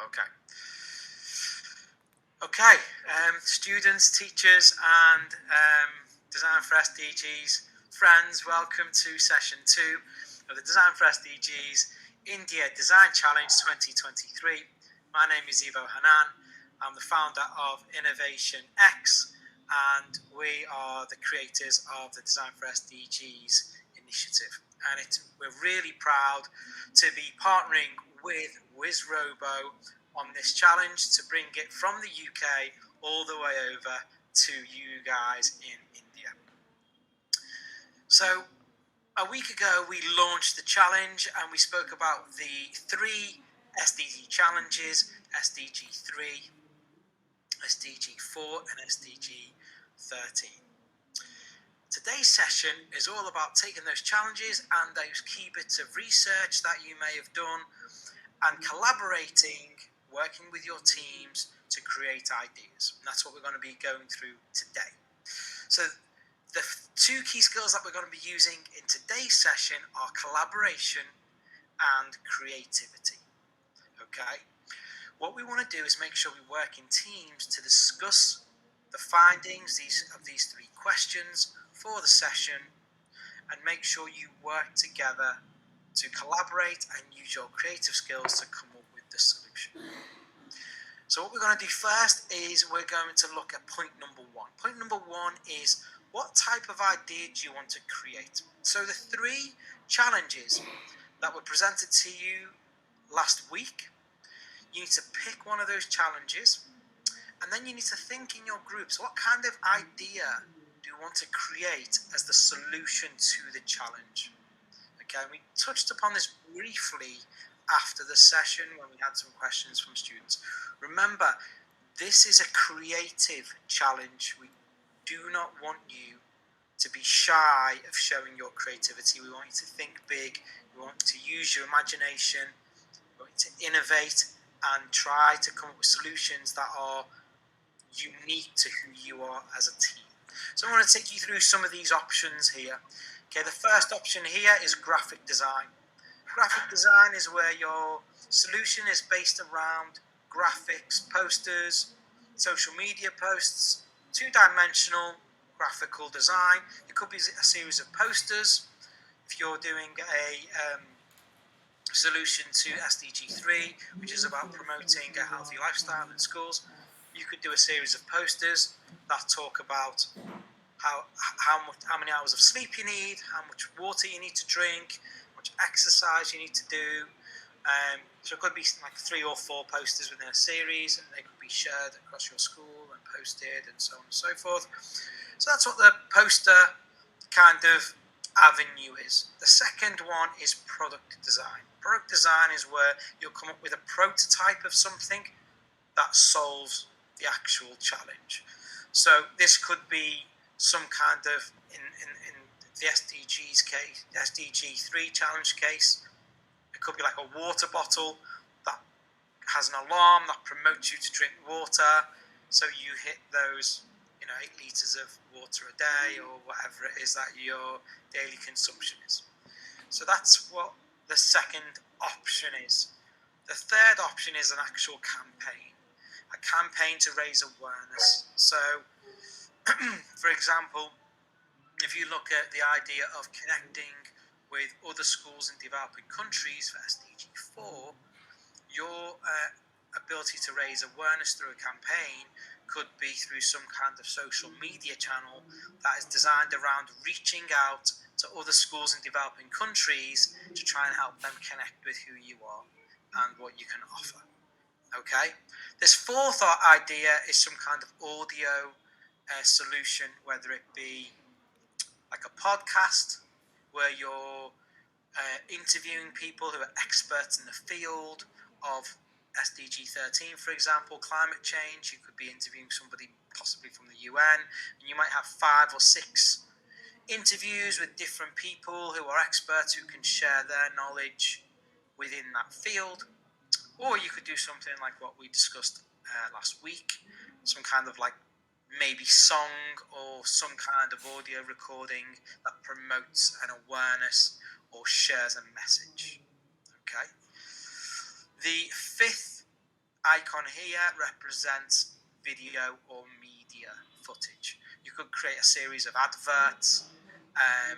Okay. Okay, students, teachers, and Design4SDGs friends, welcome to session 2 of the Design4SDGs India Design Challenge 2023. My name is Ivo Hanan. I'm the founder of Innovation X, and we are the creators of the Design4SDGs initiative. And we're really proud to be partnering with WizRobo on this challenge to bring it from the UK all the way over to you guys in India. So a week ago we launched the challenge and we spoke about the 3 SDG challenges: SDG 3, SDG 4 and SDG 13. Today's session is all about taking those challenges and those key bits of research that you may have done and collaborating, working with your teams to create ideas. And that's what we're going to be going through today. So the 2 key skills that we're going to be using in today's session are collaboration and creativity. Okay? What we want to do is make sure we work in teams to discuss the findings of these 3 questions for the session and make sure you work together to collaborate and use your creative skills to come up with the solution. So what we're going to do first is we're going to look at point number 1. Point number 1 is, what type of idea do you want to create? So the 3 challenges that were presented to you last week, you need to pick one of those challenges, and then you need to think in your groups, what kind of idea do you want to create as the solution to the challenge? Okay, we touched upon this briefly after the session when we had some questions from students. Remember, this is a creative challenge. We do not want you to be shy of showing your creativity. We want you to think big. We want you to use your imagination. We want you to innovate and try to come up with solutions that are unique to who you are as a team. So I'm going to take you through some of these options here. Okay, the first option here is graphic design. Graphic design is where your solution is based around graphics, posters, social media posts, 2-dimensional graphical design. It could be a series of posters. If you're doing a solution to SDG 3, which is about promoting a healthy lifestyle in schools, you could do a series of posters that talk about how many hours of sleep you need, how much water you need to drink, how much exercise you need to do. So it could be like 3 or 4 posters within a series, and they could be shared across your school and posted and so on and so forth. So that's what the poster kind of avenue is. The second one is product design. Product design is where you'll come up with a prototype of something that solves the actual challenge. So this could be some kind of, in the SDGs case, SDG 3 challenge case, it could be like a water bottle that has an alarm that promotes you to drink water, so you hit those 8 litres of water a day or whatever it is that your daily consumption is. So that's what the second option is. The third option is an actual campaign. A campaign to raise awareness. So, for example, if you look at the idea of connecting with other schools in developing countries for SDG 4, your ability to raise awareness through a campaign could be through some kind of social media channel that is designed around reaching out to other schools in developing countries to try and help them connect with who you are and what you can offer. Okay, this fourth idea is some kind of audio solution, whether it be like a podcast where you're interviewing people who are experts in the field of SDG 13, for example, climate change. You could be interviewing somebody possibly from the UN, and you might have 5 or 6 interviews with different people who are experts who can share their knowledge within that field. Or you could do something like what we discussed last week, some kind of like maybe song or some kind of audio recording that promotes an awareness or shares a message. Okay. The fifth icon here represents video or media footage. You could create a series of adverts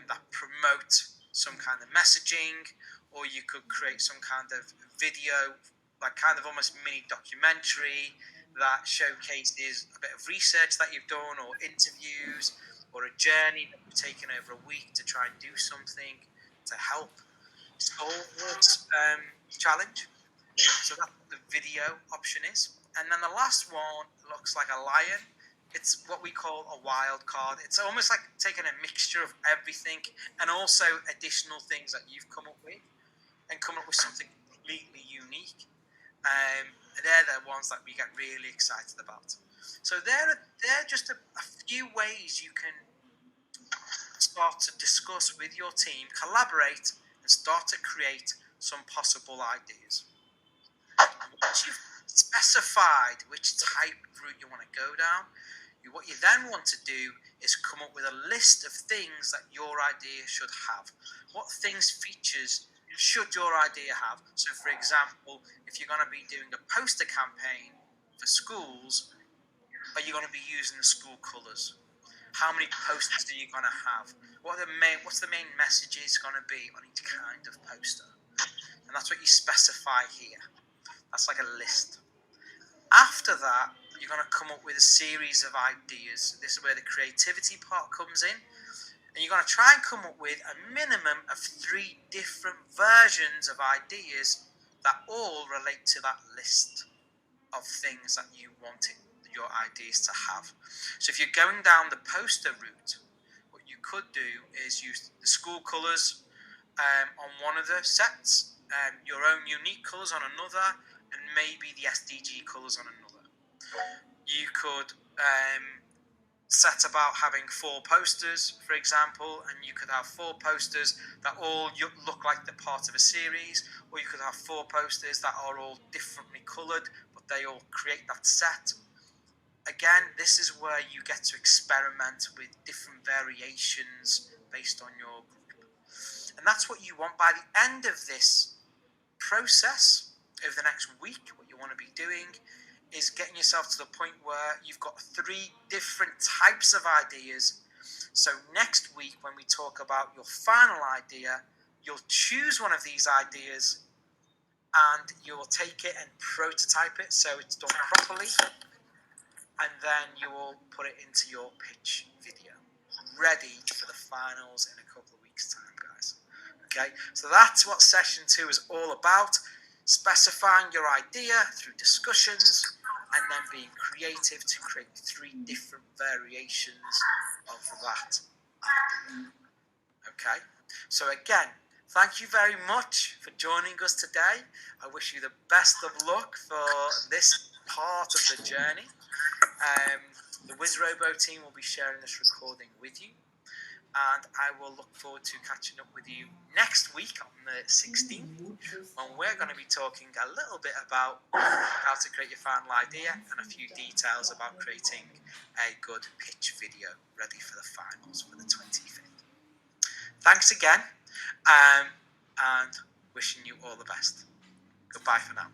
that promote some kind of messaging, or you could create some kind of video, like kind of almost mini documentary that showcases a bit of research that you've done, or interviews, or a journey that you've taken over a week to try and do something to help solve this challenge. So that's what the video option is. And then the last one looks like a lion. It's what we call a wild card. It's almost like taking a mixture of everything and also additional things that you've come up with and come up with something completely unique. They're the ones that we get really excited about. So they're just a few ways you can start to discuss with your team, collaborate, and start to create some possible ideas. Once you've specified which type of route you want to go down, what you then want to do is come up with a list of things that your idea should have. What things, features should your idea have? So, for example, if you're going to be doing a poster campaign for schools, are you going to be using the school colours? How many posters are you going to have? What's the main messages going to be on each kind of poster? And that's what you specify here. That's like a list. After that, you're going to come up with a series of ideas. This is where the creativity part comes in. And you're going to try and come up with a minimum of 3 different versions of ideas that all relate to that list of things that you wanted your ideas to have. So if you're going down the poster route, what you could do is use the school colours on one of the sets, your own unique colours on another, and maybe the SDG colours on another. You could set about having 4 posters, for example, and you could have 4 posters that all look like they're part of a series, or you could have 4 posters that are all differently coloured, but they all create that set. Again, this is where you get to experiment with different variations based on your group. And that's what you want by the end of this process. Over the next week, what you want to be doing is getting yourself to the point where you've got 3 different types of ideas. So next week, when we talk about your final idea, you'll choose one of these ideas and you'll take it and prototype it so it's done properly, and then you will put it into your pitch video, ready for the finals in a couple of weeks' time, guys. Okay, so that's what session 2 is all about. Specifying your idea through discussions and then being creative to create 3 different variations of that idea. Okay, so again, thank you very much for joining us today. I wish you the best of luck for this part of the journey. The WizRobo team will be sharing this recording with you, and I will look forward to catching up with you next week on the 16th, when we're going to be talking a little bit about how to create your final idea and a few details about creating a good pitch video ready for the finals for the 25th. Thanks again, and wishing you all the best. Goodbye for now.